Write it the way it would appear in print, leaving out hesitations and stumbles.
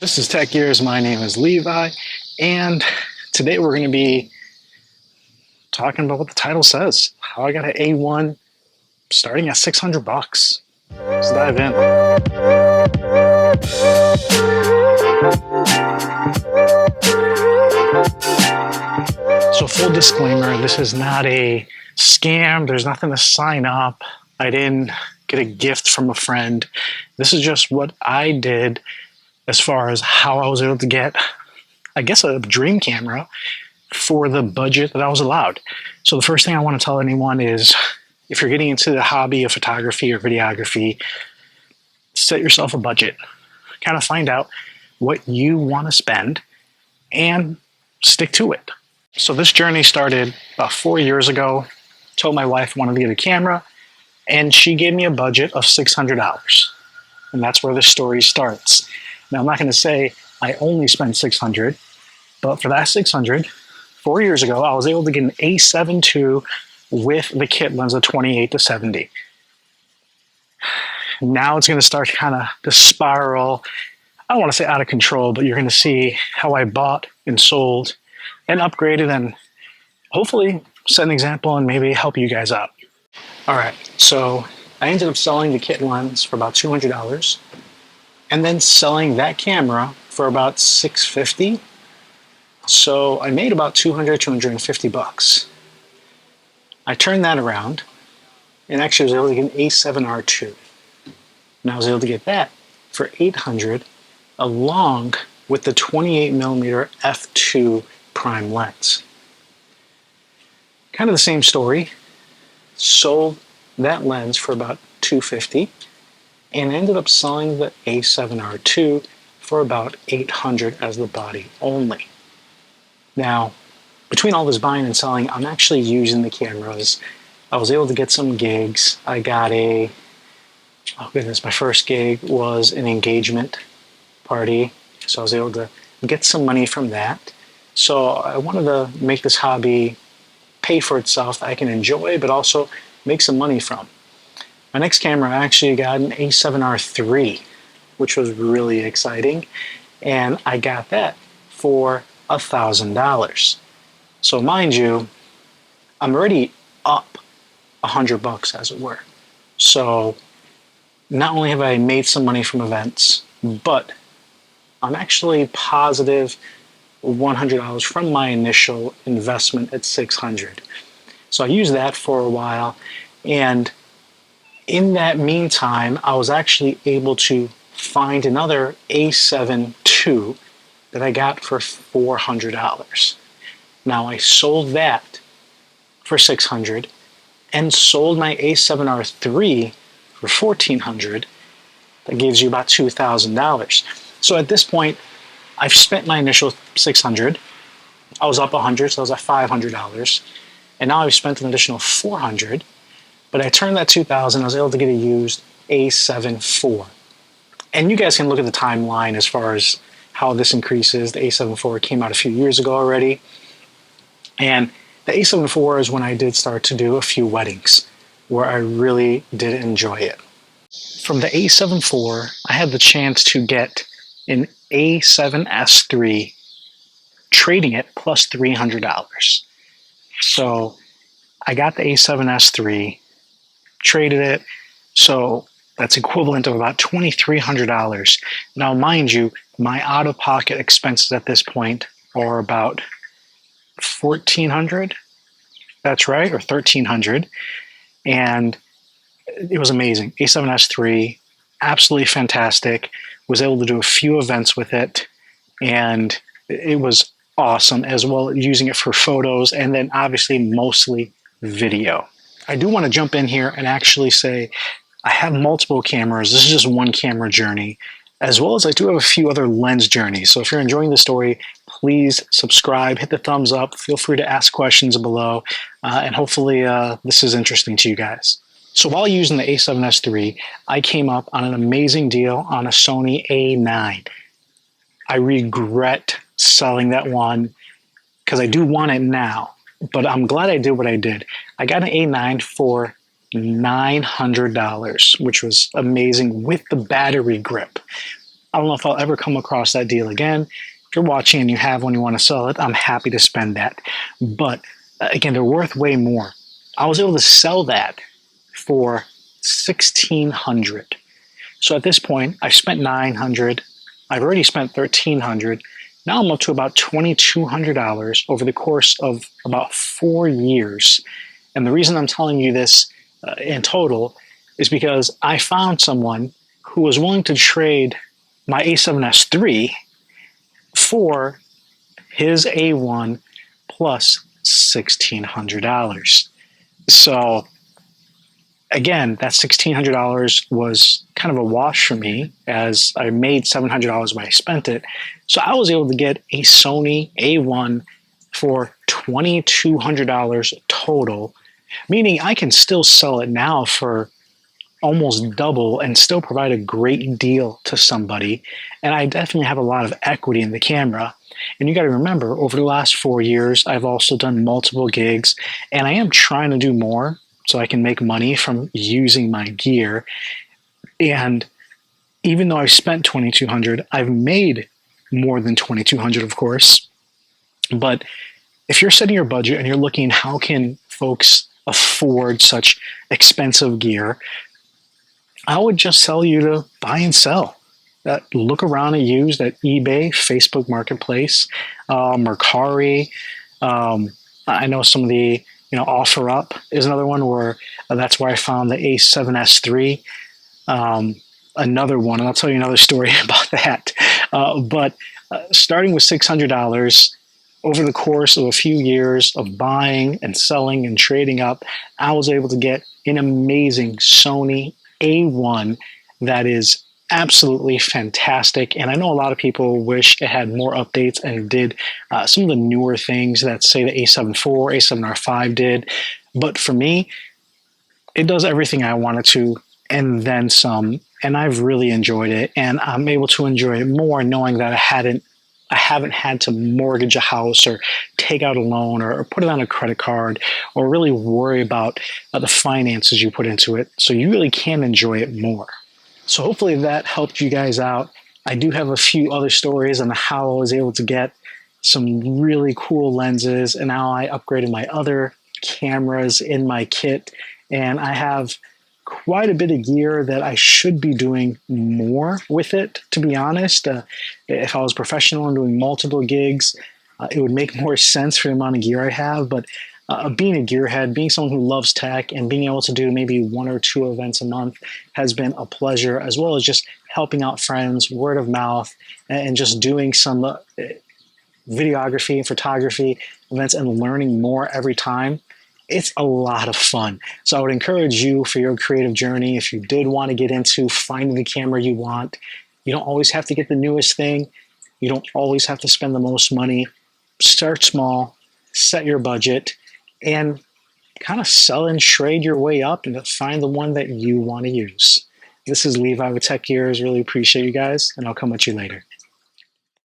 This is Tech Gears. My name is Levi, and today we're going to be talking about what the title says. How I got an A1 starting at 600 bucks. Let's dive in. So full disclaimer, this is not a scam. There's nothing to sign up. I didn't get a gift from a friend. This is just what I did as far as how I was able to get, I guess, a dream camera for the budget that I was allowed. So the first thing I want to tell anyone is, if you're getting into the hobby of photography or videography, set yourself a budget. Kind of find out what you want to spend and stick to it. So this journey started about 4 years ago. Told my wife I wanted to get a camera, and she gave me a budget of $600. And that's where the story starts. Now, I'm not going to say I only spent $600, but for that $600, 4 years ago, I was able to get an A7 II with the kit lens of 28-70. Now it's going to start kind of to spiral. I don't want to say out of control, but you're going to see how I bought and sold and upgraded, and hopefully set an example and maybe help you guys out. All right, so I ended up selling the kit lens for about $200. And then selling that camera for about $650. So I made about $250 bucks. I turned that around and actually was able to get an A7R II. And I was able to get that for $800 along with the 28mm f2 prime lens. Kind of the same story. Sold that lens for about $250. And ended up selling the A7R II for about $800 as the body only. Now, between all this buying and selling, I'm actually using the cameras. I was able to get some gigs. I got my first gig was an engagement party. So I was able to get some money from that. So I wanted to make this hobby pay for itself that I can enjoy, but also make some money from. My next camera, I actually got an A7R III, which was really exciting, and I got that for $1,000. So mind you, I'm already up $100 as it were. So not only have I made some money from events, but I'm actually positive $100 from my initial investment at $600. So I used that for a while, and in that meantime, I was actually able to find another A7 II that I got for $400. Now I sold that for $600 and sold my A7R III for $1,400. That gives you about $2,000. So at this point, I've spent my initial $600. I was up $100, so I was at $500. And now I've spent an additional $400. But I turned that $2,000, I was able to get a used A7 IV. And you guys can look at the timeline as far as how this increases. The A7 IV came out a few years ago already. And the A7 IV is when I did start to do a few weddings where I really did enjoy it. From the A7 IV, I had the chance to get an A7S III, trading it plus $300. So I got the A7S III, traded it, so that's equivalent of about $2,300. Now, mind you, my out-of-pocket expenses at this point are about $1,400. That's right, or $1,300, and it was amazing. A7S III, absolutely fantastic. Was able to do a few events with it, and it was awesome, as well as using it for photos, and then obviously mostly video. I do want to jump in here and actually say I have multiple cameras. This is just one camera journey, as well as I do have a few other lens journeys. So if you're enjoying the story, please subscribe, hit the thumbs up, feel free to ask questions below, and hopefully this is interesting to you guys. So while using the A7S III, I came up on an amazing deal on a Sony A9. I regret selling that one because I do want it now, but I'm glad I did what I did. I got an A9 for $900, which was amazing with the battery grip. I don't know if I'll ever come across that deal again. If you're watching and you have one, you want to sell it, I'm happy to spend that. But again, they're worth way more. I was able to sell that for 1,600. So at this point, I spent 900. I've already spent 1,300. Now I'm up to about $2,200 over the course of about 4 years. And the reason I'm telling you this in total is because I found someone who was willing to trade my A7S III for his A1 plus $1,600. So again, that $1,600 was kind of a wash for me, as I made $700 when I spent it. So I was able to get a Sony A1 for $2,200 total, meaning I can still sell it now for almost double and still provide a great deal to somebody. And I definitely have a lot of equity in the camera. And you got to remember, over the last 4 years, I've also done multiple gigs, and I am trying to do more so I can make money from using my gear. And even though I've spent $2,200, I've made more than $2,200, of course. But if you're setting your budget and you're looking, how can folks afford such expensive gear? I would just tell you to buy and sell. Look around at used at eBay, Facebook Marketplace, Mercari. I know some of the, OfferUp is another one where that's where I found the A7S III. Another one, and I'll tell you another story about that. But starting with $600, over the course of a few years of buying and selling and trading up, I was able to get an amazing Sony A1 that is absolutely fantastic. And I know a lot of people wish it had more updates and did some of the newer things that, say, the A7 IV, A7R5 did. But for me, it does everything I wanted to and then some. And I've really enjoyed it. And I'm able to enjoy it more knowing that I haven't had to mortgage a house or take out a loan or put it on a credit card or really worry about the finances you put into it. So you really can enjoy it more. So hopefully that helped you guys out. I do have a few other stories on how I was able to get some really cool lenses and how I upgraded my other cameras in my kit. And I have quite a bit of gear that I should be doing more with it, to be honest. If I was professional and doing multiple gigs, it would make more sense for the amount of gear I have. But being a gearhead, being someone who loves tech, and being able to do maybe 1 or 2 events a month has been a pleasure, as well as just helping out friends, word of mouth, and just doing some videography and photography events and learning more every time. It's a lot of fun. So I would encourage you for your creative journey, if you did want to get into finding the camera you want, you don't always have to get the newest thing. You don't always have to spend the most money. Start small, set your budget, and kind of sell and trade your way up and find the one that you want to use. This is Levi with Tech Gears. Really appreciate you guys, and I'll come at you later.